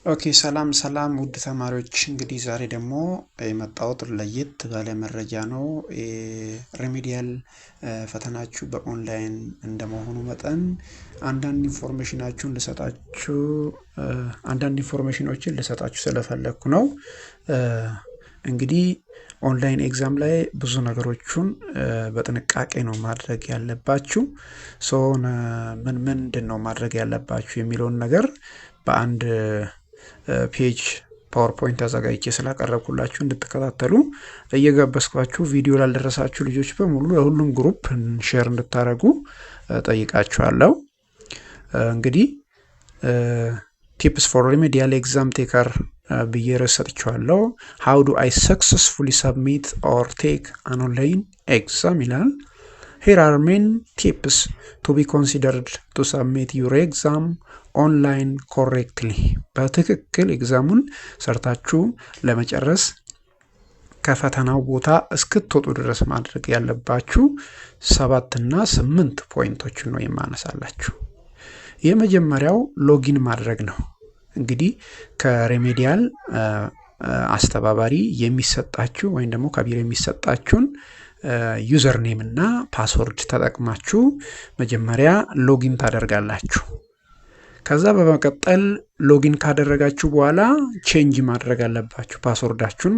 ኦኬ ሰላም ውድ ተማሪዎች እንግዲህ ዛሬ ደግሞ የመጣሁት ለየት ባለ መረጃ ነው። ሪሜዲያል ፈተናችሁ በኦንላይን እንደመሆኑ መጠን አንዳንድ ኢንፎርሜሽኖችን ልሰጣችሁ ስለፈለኩ ነው። እንግዲህ ኦንላይን ኤግዛም ላይ ብዙ ነገሮችን በጥንቃቄ ነው ማድረግ ያለባችሁ። ምንድነው ማድረግ ያለባችሁ የሚለውን ነገር በአንድ ፔጅ ፓወርፖይንት አዘጋጅቼ ስላቀረብኩላችሁ እንድትከታተሉ እየጋበዝኳችሁ ቪዲዮ ላልደረሳችሁ ልጆች በሙሉ ለሁሉም ግሩፕ ሼር እንድታደርጉ ጠይቃችኋለሁ። እንግዲህ ቲፕስ ፎር ሪሜዲያል ኤግዛም ቴከር ብዬ ርዕስ ሰጥቼዋለሁ። ሃው ዱ አይ ሰክሰስፉሊ ሰብሚት ኦር ቴክ አን ኦንላይን ኤግዛም ይላል። ሂር አር ሜን ቲፕስ ቱ ቢ ኮንሲደርድ ቱ ሰብሚት ዩር ኤግዛም ኦንላይን ኮሬክትሊ። በትክክል ኤግዛሙን ሰርታችሁ ለመጨረስ ከፈተናው ቦታ እስክትወጡ ድረስ ማድረግ ያለባችሁ 7 እና 8 ፖይንቶችን ነው የማነሳላችሁ። የመጀመሪያው ሎጊን ማድረግ ነው። እንግዲህ ከሪሜዲያል አስተባባሪ የሚሰጣችሁ ወይም ደግሞ ከቢሮ የሚሰጣችሁን ዩዘር ኔም እና ፓስወርድ ተጠቅማችሁ መጀመሪያ ሎጊን ታደርጋላችሁ። ከዛ በመቀጠል ሎጊን ካደረጋችሁ በኋላ ቼንጅ ማድረግ አለባችሁ ፓስወርዳችሁን።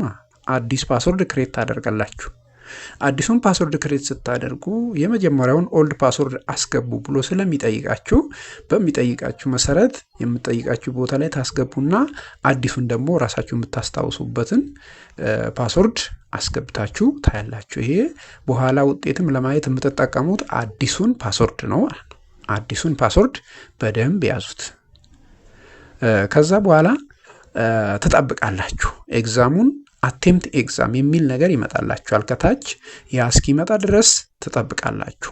አዲስ ፓስወርድ ክሬት ታደርጋላችሁ። አዲሱን ፓስወርድ ክሬት ስታደርጉ የመጀመሪያውን ኦልድ ፓስወርድ አስገቡ ብሎ ስለሚጠይቃችሁ በሚጠይቃችሁ መሰረት የምትጠይቃችሁ ቦታ ላይ ታስገቡና አዲሱን ደግሞ ራሳችሁ የምታስታውሱበትን ፓስወርድ አስገብታችሁ ታያላችሁ። ይሄ በኋላ ውጤትም ለማየት የምትጠቀሙት አዲሱን ፓስወርድ ነው። አዲሱን ፓስወርድ በደንብ ያዙት። ከዛ በኋላ ትጠብቃላችሁ። ኤግዛሙን አቴምፕት ኤግዛም የሚል ነገር ይመጣላችኋል ከታች። ያ እስኪመጣ ድረስ ትጠብቃላችሁ።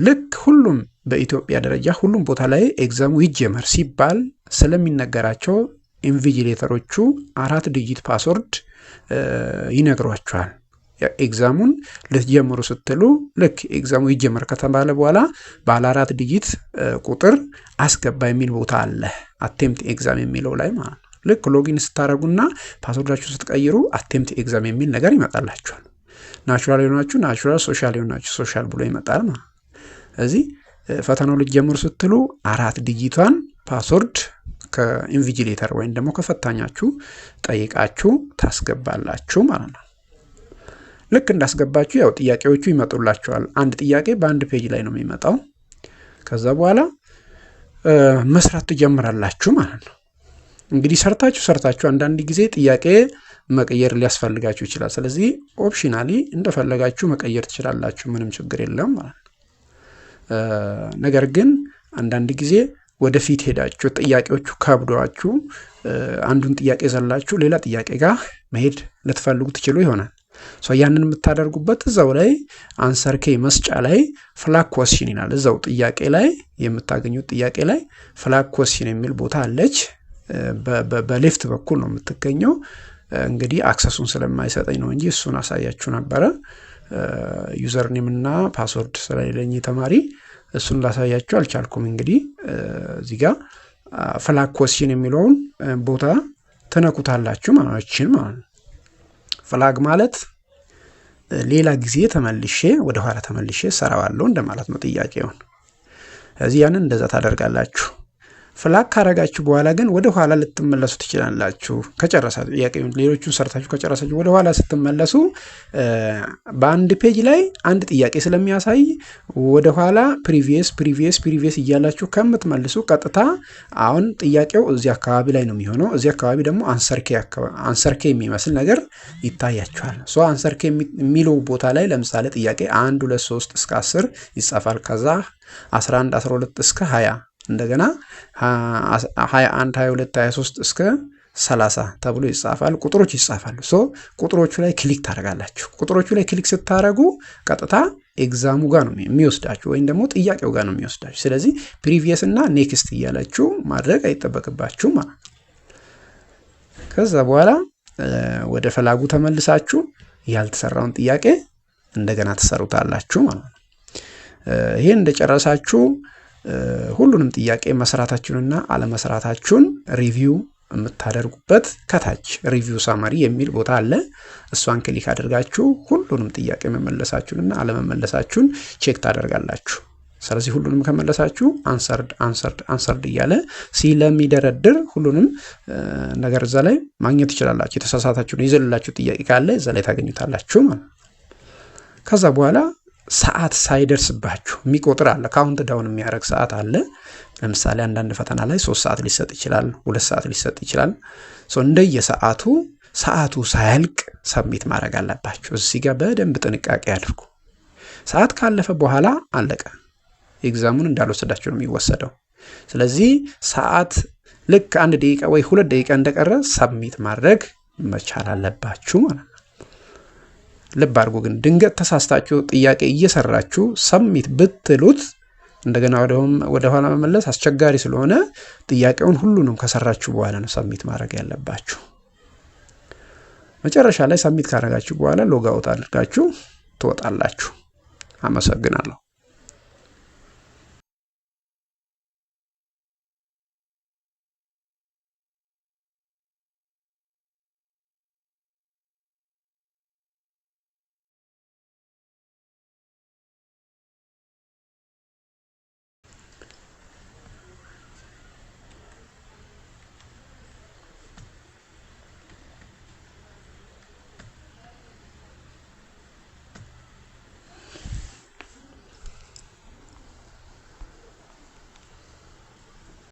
ልክ ሁሉም በኢትዮጵያ ደረጃ ሁሉም ቦታ ላይ ኤግዛሙ ይጀመር ሲባል ስለሚነገራቸው ኢንቪጂሌተሮቹ 4 ዲጂት ፓስወርድ ይነግሯችኋል። ኤግዛሙን ልትጀምሩ ስትሉ ልክ ኤግዛሙ ይጀመር ከተባለ በኋላ ባለ 4 ዲጂት ቁጥር አስገባ የሚል ቦታ አለ አቴምፕት ኤግዛም የሚለው ላይ ማለት ነው። ልክ ሎጊን ስታረጉና ፓስወርዳችሁ ስትቀይሩ አቴምፕት ኤግዛም የሚል ነገር ይመጣላችኋል። ናቹራል የሆናችሁ ናቹራል፣ ሶሻል የሆናችሁ ሶሻል ብሎ ይመጣል ማለት። እዚህ ፈተናው ልትጀምሩ ስትሉ 4 ዲጂቷን ፓስወርድ ከኢንቪጂሌተር ወይም ደግሞ ከፈታኛችሁ ጠይቃችሁ ታስገባላችሁ ማለት ነው። ልክ እንዳስገባችሁ ያው ጥያቄዎቹ ይመጡላችኋል። አንድ ጥያቄ በአንድ ፔጅ ላይ ነው የሚመጣው። ከዛ በኋላ መስራት ትጀምራላችሁ ማለት ነው። እንግዲህ ሰርታችሁ አንዳንድ ጊዜ ጥያቄ መቀየር ሊያስፈልጋችሁ ይችላል። ስለዚህ ኦፕሽናሊ እንደፈለጋችሁ መቀየር ትችላላችሁ፣ ምንም ችግር የለም ማለት ነው። ነገር ግን አንዳንድ ጊዜ ወደፊት ሄዳችሁ ጥያቄዎቹ ከብዷችሁ አንዱን ጥያቄ ዘላችሁ ሌላ ጥያቄ ጋር መሄድ ልትፈልጉ ትችሉ ይሆናል። ያንን የምታደርጉበት እዛው ላይ አንሰር ኬ መስጫ ላይ ፍላግ ኮስችን ይላል። እዛው ጥያቄ ላይ የምታገኙት ጥያቄ ላይ ፍላግ ኮስችን የሚል ቦታ አለች። በሌፍት በኩል ነው የምትገኘው። እንግዲህ አክሰሱን ስለማይሰጠኝ ነው እንጂ እሱን አሳያችሁ ነበረ። ዩዘር ኔም እና ፓስወርድ ስለሌለኝ ተማሪ እሱን ላሳያችሁ አልቻልኩም። እንግዲህ እዚህ ጋር ፍላግ ኮስችን የሚለውን ቦታ ተነኩታላችሁ ማለት ነው። ፍላግ ማለት ሌላ ጊዜ ወደ ኋላ ተመልሼ ሰራዋለሁ እንደማለት ነው ጥያቄውን። እዚህ ያንን እንደዛ ታደርጋላችሁ። ፍላግ ካረጋችሁ በኋላ ግን ወደ ኋላ ልትመለሱ ትችላላችሁ። ከጨረሳችሁ ጥያቄውን ሌሎቹን ሰርታችሁ ከጨረሳችሁ ወደ ኋላ ስትመለሱ በአንድ ፔጅ ላይ አንድ ጥያቄ ስለሚያሳይ ወደ ኋላ ፕሪቪየስ እያላችሁ ከምትመልሱ ቀጥታ አሁን ጥያቄው እዚህ አካባቢ ላይ ነው የሚሆነው። እዚህ አካባቢ ደግሞ አንሰር ኬ የሚመስል ነገር ይታያችኋል። አንሰር ኬ የሚለው ቦታ ላይ ለምሳሌ ጥያቄ 1 2 3 እስከ 10 ይጻፋል። ከዛ 11 12 እስከ 20 እንደገና 21 22 23 እስከ 30 ተብሎ ይጻፋል። ቁጥሮች ይጻፋሉ። ቁጥሮቹ ላይ ክሊክ ታደርጋላችሁ። ቁጥሮቹ ላይ ክሊክ ስታደርጉ ቀጥታ ኤግዛሙ ጋር ነው የሚወስዳችሁ ወይም ደግሞ ጥያቄው ጋር ነው የሚወስዳችሁ። ስለዚህ ፕሪቪየስ እና ኔክስት እያላችሁ ማድረግ አይጠበቅባችሁም ማለት ነው። ከዛ በኋላ ወደ ፍላጉ ተመልሳችሁ ያልተሰራውን ጥያቄ እንደገና ተሰሩታላችሁ ማለት ነው። ይሄን እንደጨረሳችሁ ሁሉንም ጥያቄ መስራታችሁንና አለመስራታችሁን ሪቪው የምታደርጉበት ከታች ሪቪው ሳማሪ የሚል ቦታ አለ። እሷን ክሊክ አድርጋችሁ ሁሉንም ጥያቄ መመለሳችሁንና አለመመለሳችሁን ቼክ ታደርጋላችሁ። ስለዚህ ሁሉንም ከመለሳችሁ አንሰርድ እያለ ስለሚደረድር ሁሉንም ነገር እዛ ላይ ማግኘት ትችላላችሁ። የተሳሳታችሁን ይዘልላችሁ ጥያቄ ካለ እዛ ላይ ታገኙታላችሁ ማለት ነው። ከዛ በኋላ ሰዓት ሳይደርስባችሁ የሚቆጥር አለ፣ ካውንት ዳውን የሚያደርግ ሰዓት አለ። ለምሳሌ አንዳንድ ፈተና ላይ 3 ሰዓት ሊሰጥ ይችላል፣ 2 ሰዓት ሊሰጥ ይችላል። እንደየሰዓቱ ሰዓቱ ሳያልቅ ሰብሚት ማድረግ አለባችሁ። እዚህ ጋር በደንብ ጥንቃቄ አድርጉ። ሰዓት ካለፈ በኋላ አለቀ፣ ኤግዛሙን እንዳልወሰዳችሁ ነው የሚወሰደው። ስለዚህ ሰዓት ልክ 1 ደቂቃ ወይ 2 ደቂቃ እንደቀረ ሰብሚት ማድረግ መቻል አለባችሁ ማለት ነው። ልብ አድርጉ። ግን ድንገት ተሳስታችሁ ጥያቄ እየሰራችሁ ሰብሚት ብትሉት እንደገና ወደ ኋላ መመለስ አስቸጋሪ ስለሆነ ጥያቄውን ሁሉንም ከሰራችሁ በኋላ ነው ሰብሚት ማድረግ ያለባችሁ። መጨረሻ ላይ ሰብሚት ካደረጋችሁ በኋላ ሎግ አውት አድርጋችሁ ትወጣላችሁ። አመሰግናለሁ።